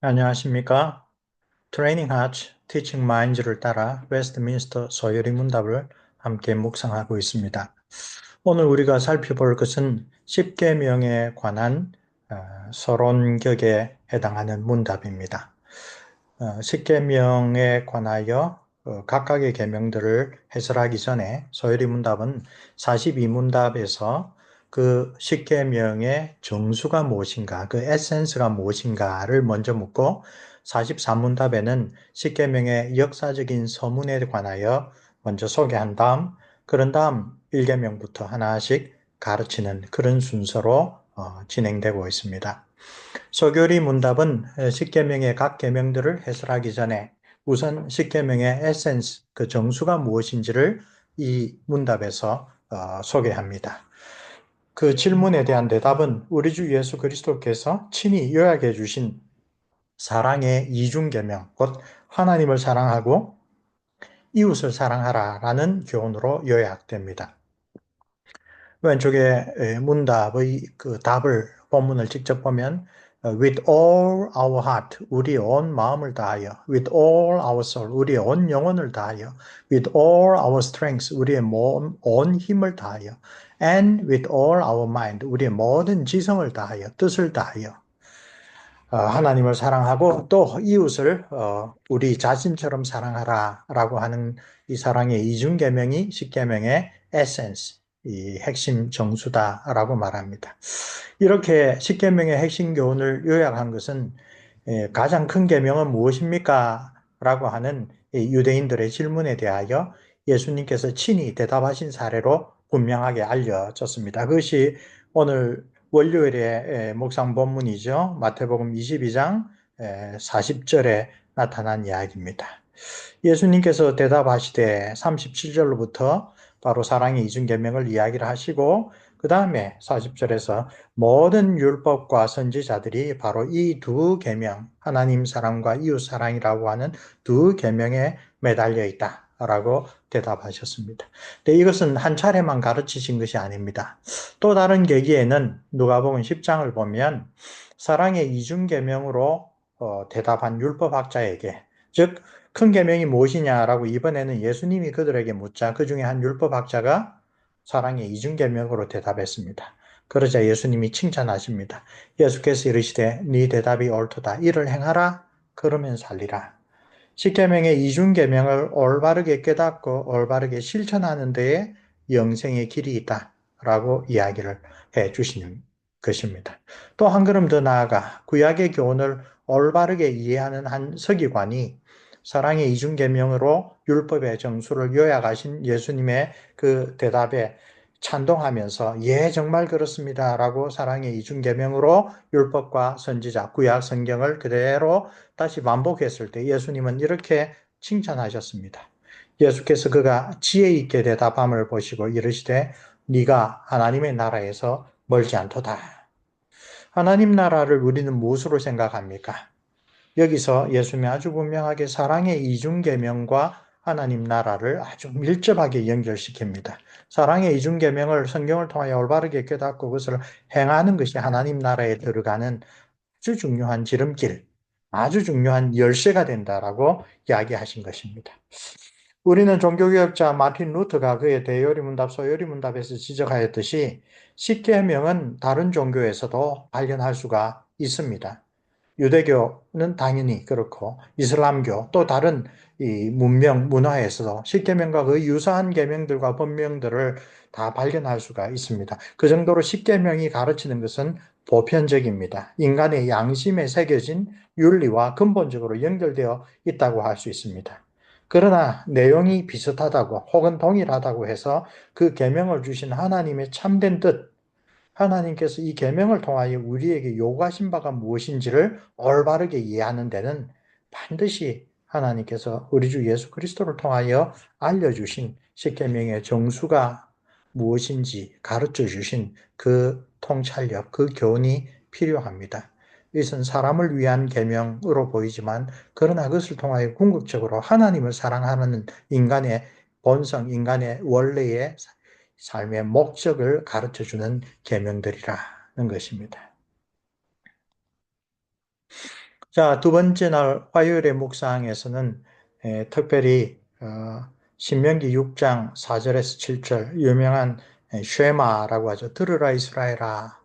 안녕하십니까? 트레이닝 하츠, 티칭 마인즈를 따라 웨스트민스터 소요리 문답을 함께 묵상하고 있습니다. 오늘 우리가 살펴볼 것은 십계명에 관한 서론격에 해당하는 문답입니다. 십계명에 관하여 각각의 계명들을 해설하기 전에 소요리 문답은 42문답에서 그 십계명의 정수가 무엇인가, 그 에센스가 무엇인가를 먼저 묻고 43문답에는 십계명의 역사적인 서문에 관하여 먼저 소개한 다음 그런 다음 1계명부터 하나씩 가르치는 그런 순서로 진행되고 있습니다. 소교리 문답은 십계명의 각 계명들을 해설하기 전에 우선 십계명의 에센스, 그 정수가 무엇인지를 이 문답에서 소개합니다. 그 질문에 대한 대답은 우리 주 예수 그리스도께서 친히 요약해 주신 사랑의 이중계명, 곧 하나님을 사랑하고 이웃을 사랑하라라는 교훈으로 요약됩니다. 왼쪽에 문답의 그 답을 본문을 직접 보면 with all our heart, 우리의 온 마음을 다하여 with all our soul, 우리의 온 영혼을 다하여 with all our strength, 우리의 온 힘을 다하여 and with all our mind, 우리의 모든 지성을 다하여 뜻을 다하여 하나님을 사랑하고 또 이웃을 우리 자신처럼 사랑하라라고 하는 이 사랑의 이중계명이 십계명의 에센스, 이 핵심 정수다라고 말합니다. 이렇게 십계명의 핵심 교훈을 요약한 것은 가장 큰 계명은 무엇입니까? 라고 하는 유대인들의 질문에 대하여 예수님께서 친히 대답하신 사례로 분명하게 알려졌습니다. 그것이 오늘 월요일의 묵상 본문이죠. 마태복음 22장 40절에 나타난 이야기입니다. 예수님께서 대답하시되 37절로부터 바로 사랑의 이중계명을 이야기를 하시고 그 다음에 40절에서 모든 율법과 선지자들이 바로 이 두 계명, 하나님 사랑과 이웃 사랑이라고 하는 두 계명에 매달려 있다라고 대답하셨습니다. 근데 이것은 한 차례만 가르치신 것이 아닙니다. 또 다른 계기에는 누가복음 10장을 보면 사랑의 이중계명으로 대답한 율법학자에게, 즉 큰 계명이 무엇이냐라고 이번에는 예수님이 그들에게 묻자 그 중에 한 율법학자가 사랑의 이중계명으로 대답했습니다. 그러자 예수님이 칭찬하십니다. 예수께서 이르시되 네 대답이 옳도다. 이를 행하라. 그러면 살리라. 십계명의 이중계명을 올바르게 깨닫고 올바르게 실천하는 데에 영생의 길이 있다라고 이야기를 해 주시는 것입니다. 또 한 걸음 더 나아가 구약의 교훈을 올바르게 이해하는 한 서기관이 사랑의 이중계명으로 율법의 정수를 요약하신 예수님의 그 대답에 찬동하면서 예 정말 그렇습니다라고 사랑의 이중계명으로 율법과 선지자 구약 성경을 그대로 다시 반복했을 때 예수님은 이렇게 칭찬하셨습니다. 예수께서 그가 지혜 있게 대답함을 보시고 이르시되 네가 하나님의 나라에서 멀지 않도다. 하나님 나라를 우리는 무엇으로 생각합니까? 여기서 예수님이 아주 분명하게 사랑의 이중계명과 하나님 나라를 아주 밀접하게 연결시킵니다. 사랑의 이중계명을 성경을 통하여 올바르게 깨닫고 그것을 행하는 것이 하나님 나라에 들어가는 아주 중요한 지름길, 아주 중요한 열쇠가 된다라고 이야기하신 것입니다. 우리는 종교개혁자 마틴 루터가 그의 대요리문답, 소요리문답에서 지적하였듯이 십계명은 다른 종교에서도 발견할 수가 있습니다. 유대교는 당연히 그렇고 이슬람교 또 다른 이 문명 문화에서도 십계명과 거의 유사한 계명들과 법명들을 다 발견할 수가 있습니다. 그 정도로 십계명이 가르치는 것은 보편적입니다. 인간의 양심에 새겨진 윤리와 근본적으로 연결되어 있다고 할 수 있습니다. 그러나 내용이 비슷하다고 혹은 동일하다고 해서 그 계명을 주신 하나님의 참된 뜻, 하나님께서 이 계명을 통하여 우리에게 요구하신 바가 무엇인지를 올바르게 이해하는 데는 반드시 하나님께서 우리 주 예수 그리스도를 통하여 알려주신 십계명의 정수가 무엇인지 가르쳐 주신 그 통찰력, 그 교훈이 필요합니다. 이것은 사람을 위한 계명으로 보이지만 그러나 그것을 통하여 궁극적으로 하나님을 사랑하는 인간의 본성, 인간의 원래의 삶의 목적을 가르쳐 주는 계명들이라는 것입니다. 자, 두 번째 날 화요일의 묵상에서는 특별히 신명기 6장 4절에서 7절 유명한 쉐마라고 하죠. 들으라 이스라엘아.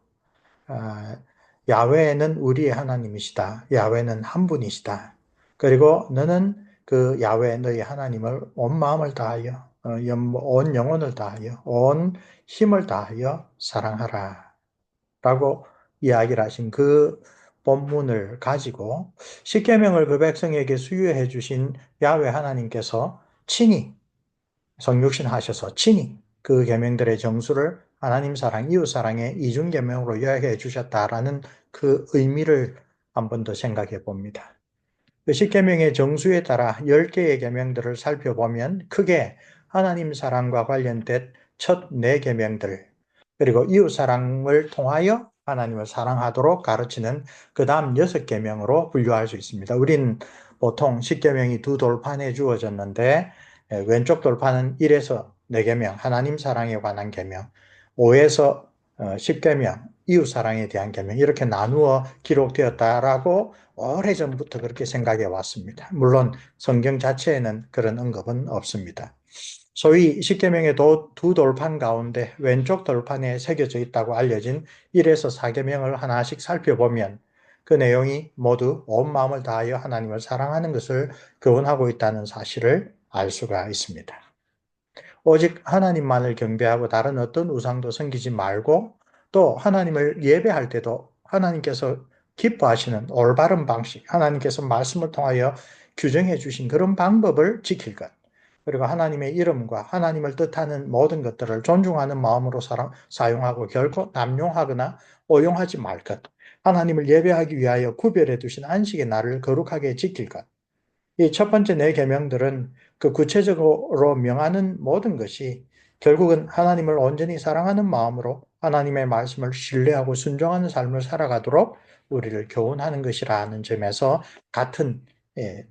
아, 야훼는 우리의 하나님이시다. 야훼는 한 분이시다. 그리고 너는 그 야훼 너희 하나님을 온 마음을 다하여 온 영혼을 다하여 온 힘을 다하여 사랑하라. 라고 이야기를 하신 그 본문을 가지고 십계명을 그 백성에게 수유해 주신 야훼 하나님께서 친히 성육신 하셔서 친히 그 계명들의 정수를 하나님 사랑, 이웃 사랑의 이중 계명으로 요약해 주셨다라는 그 의미를 한 번 더 생각해 봅니다. 그 십계명의 정수에 따라 10개의 계명들을 살펴보면 크게 하나님 사랑과 관련된 첫 4계명들, 그리고 이웃 사랑을 통하여 하나님을 사랑하도록 가르치는 그 다음 6계명으로 분류할 수 있습니다. 우린 보통 십계명이 두 돌판에 주어졌는데 왼쪽 돌판은 1에서 4계명, 하나님 사랑에 관한 계명, 5에서 10계명, 이웃 사랑에 대한 계명 이렇게 나누어 기록되었다라고 오래전부터 그렇게 생각해 왔습니다. 물론 성경 자체에는 그런 언급은 없습니다. 소위 십계명의 두 돌판 가운데 왼쪽 돌판에 새겨져 있다고 알려진 1에서 4계명을 하나씩 살펴보면 그 내용이 모두 온 마음을 다하여 하나님을 사랑하는 것을 교훈하고 있다는 사실을 알 수가 있습니다. 오직 하나님만을 경배하고 다른 어떤 우상도 섬기지 말고 또 하나님을 예배할 때도 하나님께서 기뻐하시는 올바른 방식, 하나님께서 말씀을 통하여 규정해 주신 그런 방법을 지킬 것. 그리고 하나님의 이름과 하나님을 뜻하는 모든 것들을 존중하는 마음으로 사용하고 결코 남용하거나 오용하지 말 것. 하나님을 예배하기 위하여 구별해 두신 안식의 날을 거룩하게 지킬 것. 이 첫 번째 네 계명들은 그 구체적으로 명하는 모든 것이 결국은 하나님을 온전히 사랑하는 마음으로 하나님의 말씀을 신뢰하고 순종하는 삶을 살아가도록 우리를 교훈하는 것이라는 점에서 같은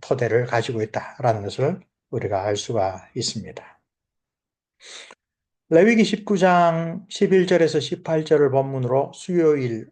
토대를 가지고 있다라는 것을 우리가 알 수가 있습니다. 레위기 19장 11절에서 18절을 본문으로 수요일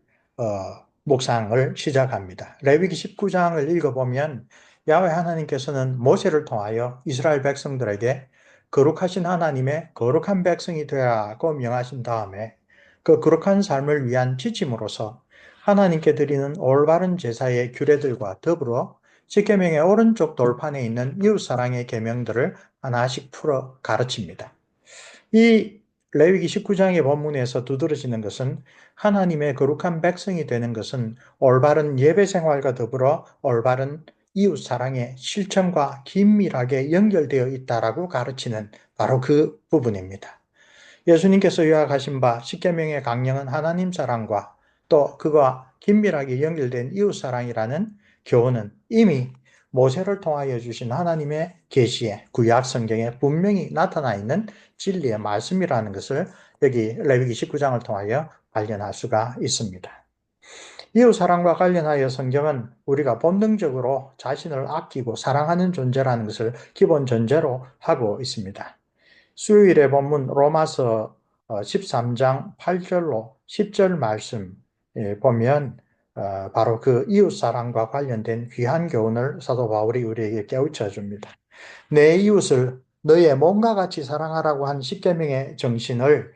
묵상을 시작합니다. 레위기 19장을 읽어보면 야훼 하나님께서는 모세를 통하여 이스라엘 백성들에게 거룩하신 하나님의 거룩한 백성이 되라고 명하신 다음에 그 거룩한 삶을 위한 지침으로서 하나님께 드리는 올바른 제사의 규례들과 더불어 십계명의 오른쪽 돌판에 있는 이웃사랑의 계명들을 하나씩 풀어 가르칩니다. 이 레위기 19장의 본문에서 두드러지는 것은 하나님의 거룩한 백성이 되는 것은 올바른 예배 생활과 더불어 올바른 이웃 사랑의 실천과 긴밀하게 연결되어 있다라고 가르치는 바로 그 부분입니다. 예수님께서 요약하신 바 십계명의 강령은 하나님 사랑과 또 그와 긴밀하게 연결된 이웃 사랑이라는 교훈은 이미 모세를 통하여 주신 하나님의 계시에 구약 성경에 분명히 나타나 있는 진리의 말씀이라는 것을 여기 레위기 19장을 통하여 발견할 수가 있습니다. 이웃 사랑과 관련하여 성경은 우리가 본능적으로 자신을 아끼고 사랑하는 존재라는 것을 기본 전제로 하고 있습니다. 수요일의 본문 로마서 13장 8절로 10절 말씀 보면 바로 그 이웃 사랑과 관련된 귀한 교훈을 사도 바울이 우리에게 깨우쳐 줍니다. 내 이웃을 너의 몸과 같이 사랑하라고 한 십계명의 정신을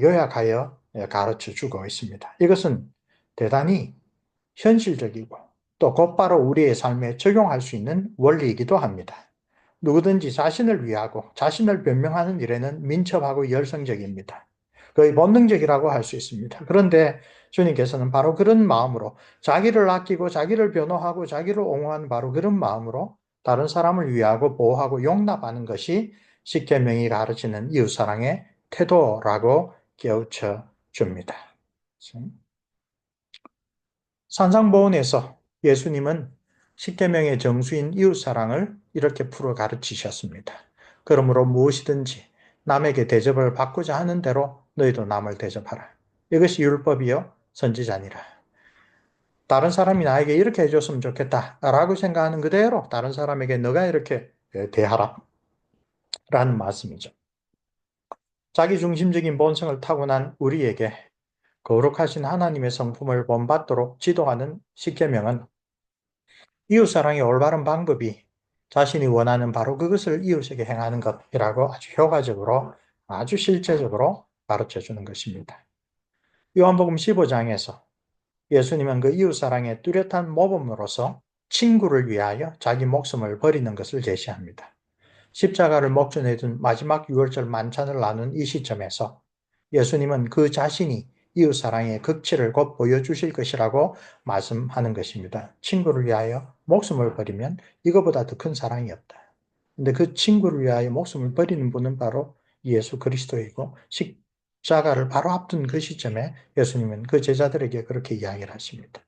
요약하여 가르쳐 주고 있습니다. 이것은 대단히 현실적이고 또 곧바로 우리의 삶에 적용할 수 있는 원리이기도 합니다. 누구든지 자신을 위하고 자신을 변명하는 일에는 민첩하고 열성적입니다. 거의 본능적이라고 할 수 있습니다. 그런데 주님께서는 바로 그런 마음으로 자기를 아끼고 자기를 변호하고 자기를 옹호하는 바로 그런 마음으로 다른 사람을 위하고 보호하고 용납하는 것이 십계명이 가르치는 이웃사랑의 태도라고 깨우쳐 줍니다. 산상보훈에서 예수님은 십계명의 정수인 이웃사랑을 이렇게 풀어 가르치셨습니다. 그러므로 무엇이든지 남에게 대접을 받고자 하는 대로 너희도 남을 대접하라. 이것이 율법이요 선지자니라. 다른 사람이 나에게 이렇게 해줬으면 좋겠다라고 생각하는 그대로 다른 사람에게 너가 이렇게 대하라 라는 말씀이죠. 자기중심적인 본성을 타고난 우리에게 거룩하신 하나님의 성품을 본받도록 지도하는 십계명은 이웃사랑의 올바른 방법이 자신이 원하는 바로 그것을 이웃에게 행하는 것이라고 아주 효과적으로, 아주 실제적으로 가르쳐 주는 것입니다. 요한복음 15장에서 예수님은 그 이웃사랑의 뚜렷한 모범으로서 친구를 위하여 자기 목숨을 버리는 것을 제시합니다. 십자가를 목전에 둔 마지막 유월절 만찬을 나눈 이 시점에서 예수님은 그 자신이 이웃사랑의 극치를 곧 보여주실 것이라고 말씀하는 것입니다. 친구를 위하여 목숨을 버리면 이거보다 더 큰 사랑이 없다. 근데 그 친구를 위하여 목숨을 버리는 분은 바로 예수 그리스도이고, 십자가를 바로 앞둔 그 시점에 예수님은 그 제자들에게 그렇게 이야기를 하십니다.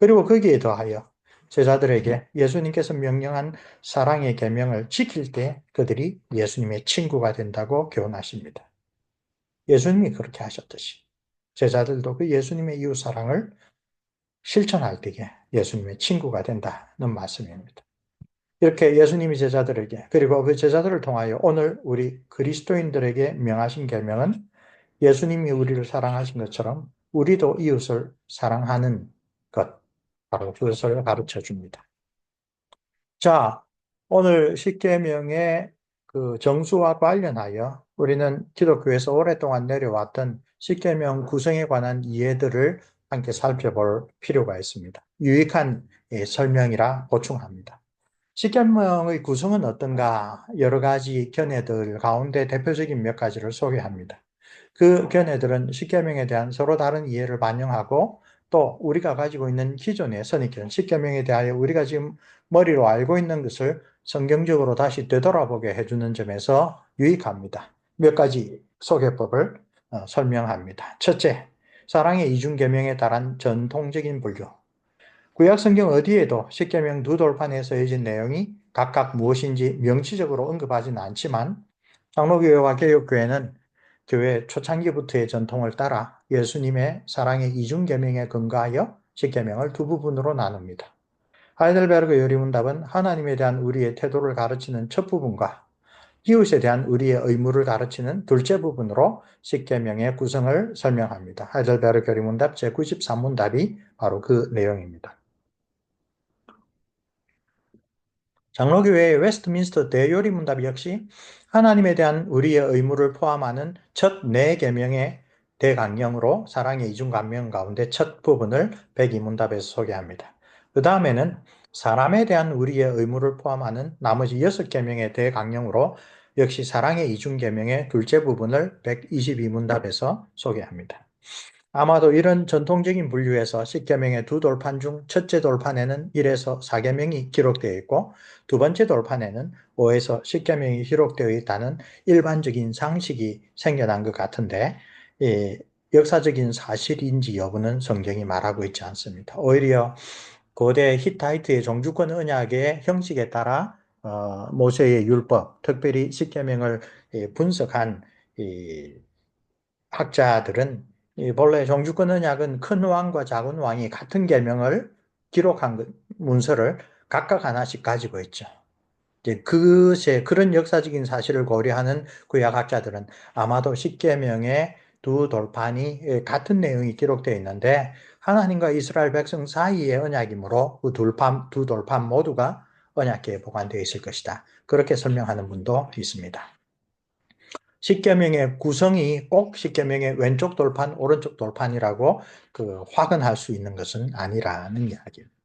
그리고 거기에 더하여 제자들에게 예수님께서 명령한 사랑의 계명을 지킬 때 그들이 예수님의 친구가 된다고 교훈하십니다. 예수님이 그렇게 하셨듯이 제자들도 그 예수님의 이웃 사랑을 실천할 때에 예수님의 친구가 된다는 말씀입니다. 이렇게 예수님이 제자들에게, 그리고 그 제자들을 통하여 오늘 우리 그리스도인들에게 명하신 계명은 예수님이 우리를 사랑하신 것처럼 우리도 이웃을 사랑하는 것, 바로 그것을 가르쳐 줍니다. 자, 오늘 십계명의 그 정수와 관련하여 우리는 기독교에서 오랫동안 내려왔던 십계명 구성에 관한 이해들을 함께 살펴볼 필요가 있습니다. 유익한 설명이라 보충합니다. 십계명의 구성은 어떤가? 여러 가지 견해들 가운데 대표적인 몇 가지를 소개합니다. 그 견해들은 십계명에 대한 서로 다른 이해를 반영하고, 또 우리가 가지고 있는 기존의 선입견, 십계명에 대하여 우리가 지금 머리로 알고 있는 것을 성경적으로 다시 되돌아보게 해주는 점에서 유익합니다. 몇 가지 소개법을 설명합니다. 첫째, 사랑의 이중계명에 따른 전통적인 불교. 구약 성경 어디에도 십계명 두 돌판에 써진 내용이 각각 무엇인지 명시적으로 언급하지는 않지만, 장로교회와 개혁교회는 교회 초창기부터의 전통을 따라 예수님의 사랑의 이중계명에 근거하여 십계명을 두 부분으로 나눕니다. 하이델베르그 요리문답은 하나님에 대한 우리의 태도를 가르치는 첫 부분과 이웃에 대한 우리의 의무를 가르치는 둘째 부분으로 십계명의 구성을 설명합니다. 하이델베르그 요리문답 제93문답이 바로 그 내용입니다. 장로교회의 웨스트민스터 대요리문답 역시 하나님에 대한 우리의 의무를 포함하는 첫 네 계명의 대강령으로 사랑의 이중감명 가운데 첫 부분을 102문답에서 소개합니다. 그 다음에는 사람에 대한 우리의 의무를 포함하는 나머지 6계명의 대강령으로 역시 사랑의 이중계명의 둘째 부분을 122문답에서 소개합니다. 아마도 이런 전통적인 분류에서 십계명의 두 돌판 중 첫째 돌판에는 1에서 4계명이 기록되어 있고, 두 번째 돌판에는 5에서 10계명이 기록되어 있다는 일반적인 상식이 생겨난 것 같은데, 역사적인 사실인지 여부는 성경이 말하고 있지 않습니다. 오히려 고대 히타이트의 종주권 언약의 형식에 따라 모세의 율법, 특별히 십계명을 분석한 학자들은 본래 종주권 언약은 큰 왕과 작은 왕이 같은 계명을 기록한 문서를 각각 하나씩 가지고 있죠. 그것에 그런 역사적인 사실을 고려하는 구약학자들은 아마도 십계명의 두 돌판이 같은 내용이 기록되어 있는데 하나님과 이스라엘 백성 사이의 언약이므로 그 두 돌판 모두가 언약계에 보관되어 있을 것이다. 그렇게 설명하는 분도 있습니다. 십계명의 구성이 꼭 십계명의 왼쪽 돌판, 오른쪽 돌판이라고 확언할 수 있는 것은 아니라는 이야기입니다.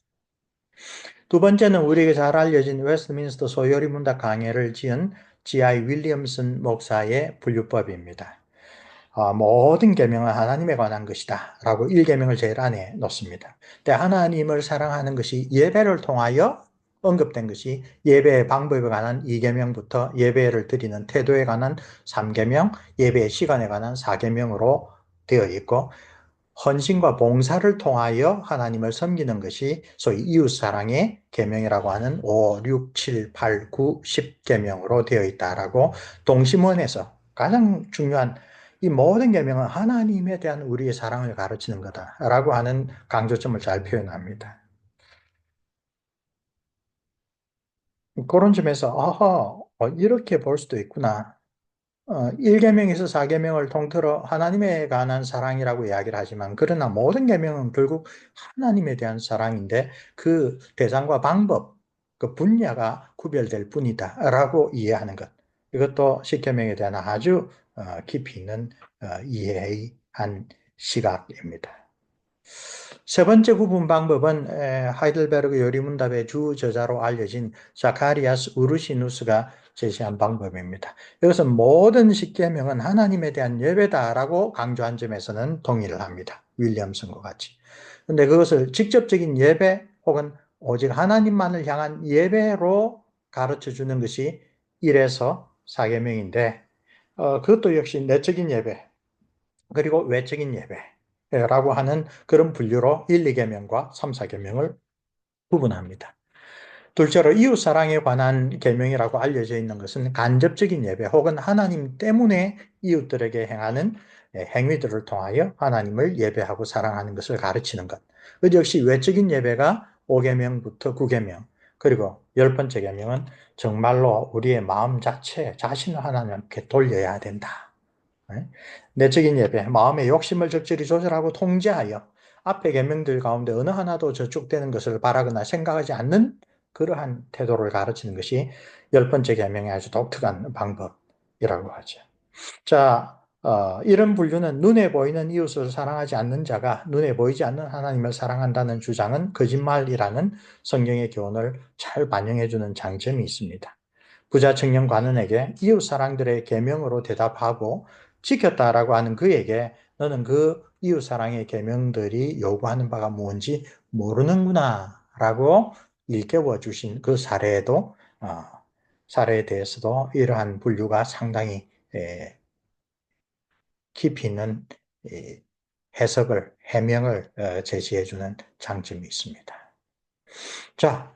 두 번째는 우리에게 잘 알려진 웨스트민스터 소요리 문답 강해를 지은 G.I. 윌리엄슨 목사의 분류법입니다. 모든 계명은 하나님에 관한 것이다 라고 1계명을 제일 안에 놓습니다. 근데 하나님을 사랑하는 것이 예배를 통하여 언급된 것이 예배의 방법에 관한 2계명부터 예배를 드리는 태도에 관한 3계명, 예배의 시간에 관한 4계명으로 되어 있고, 헌신과 봉사를 통하여 하나님을 섬기는 것이 소위 이웃사랑의 계명이라고 하는 5, 6, 7, 8, 9, 10계명으로 되어 있다라고 동심원에서 가장 중요한 이 모든 계명은 하나님에 대한 우리의 사랑을 가르치는 거다라고 하는 강조점을 잘 표현합니다. 그런 점에서 이렇게 볼 수도 있구나. 1계명에서 4계명을 통틀어 하나님에 관한 사랑이라고 이야기를 하지만 그러나 모든 계명은 결국 하나님에 대한 사랑인데 그 대상과 방법, 그 분야가 구별될 뿐이다라고 이해하는 것. 이것도 10계명에 대한 아주 깊이 있는 이해의 한 시각입니다. 세 번째 구분 방법은 하이델베르그 요리문답의 주 저자로 알려진 자카리아스 우르시누스가 제시한 방법입니다. 이것은 모든 십계명은 하나님에 대한 예배다라고 강조한 점에서는 동의를 합니다. 윌리엄슨과 같이. 근데 그것을 직접적인 예배 혹은 오직 하나님만을 향한 예배로 가르쳐 주는 것이 1에서 4계명인데 그것도 역시 내적인 예배 그리고 외적인 예배라고 하는 그런 분류로 1, 2계명과 3, 4계명을 구분합니다. 둘째로 이웃사랑에 관한 계명이라고 알려져 있는 것은 간접적인 예배 혹은 하나님 때문에 이웃들에게 행하는 행위들을 통하여 하나님을 예배하고 사랑하는 것을 가르치는 것. 그 역시 외적인 예배가 5계명부터 9계명 그리고 10번째 계명은 정말로 우리의 마음 자체 자신을 하나님께 돌려야 된다. 내적인 예배, 마음의 욕심을 적절히 조절하고 통제하여 앞의 계명들 가운데 어느 하나도 저축되는 것을 바라거나 생각하지 않는 그러한 태도를 가르치는 것이 10번째 계명의 아주 독특한 방법이라고 하죠. 자, 이런 분류는 눈에 보이는 이웃을 사랑하지 않는 자가 눈에 보이지 않는 하나님을 사랑한다는 주장은 거짓말이라는 성경의 교훈을 잘 반영해주는 장점이 있습니다. 부자 청년 관원에게 이웃 사랑들의 계명으로 대답하고 지켰다라고 하는 그에게 너는 그 이웃 사랑의 계명들이 요구하는 바가 뭔지 모르는구나라고 일깨워 주신 그 사례에도 사례에 대해서도 이러한 분류가 상당히 깊이 있는 해석을 해명을 제시해 주는 장점이 있습니다. 자,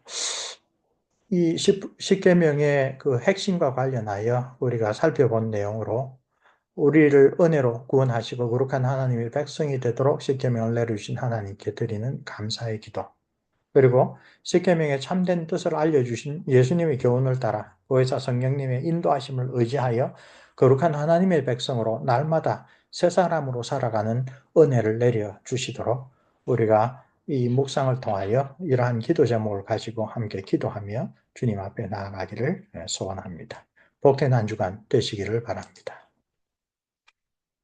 이 십계명의 그 핵심과 관련하여 우리가 살펴본 내용으로 우리를 은혜로 구원하시고 거룩한 하나님의 백성이 되도록 십계명을 내려주신 하나님께 드리는 감사의 기도. 그리고 십계명의 참된 뜻을 알려주신 예수님의 교훈을 따라 보혜사 성령님의 인도하심을 의지하여 거룩한 하나님의 백성으로 날마다 새 사람으로 살아가는 은혜를 내려주시도록 우리가 이 묵상을 통하여 이러한 기도 제목을 가지고 함께 기도하며 주님 앞에 나아가기를 소원합니다. 복된 한 주간 되시기를 바랍니다.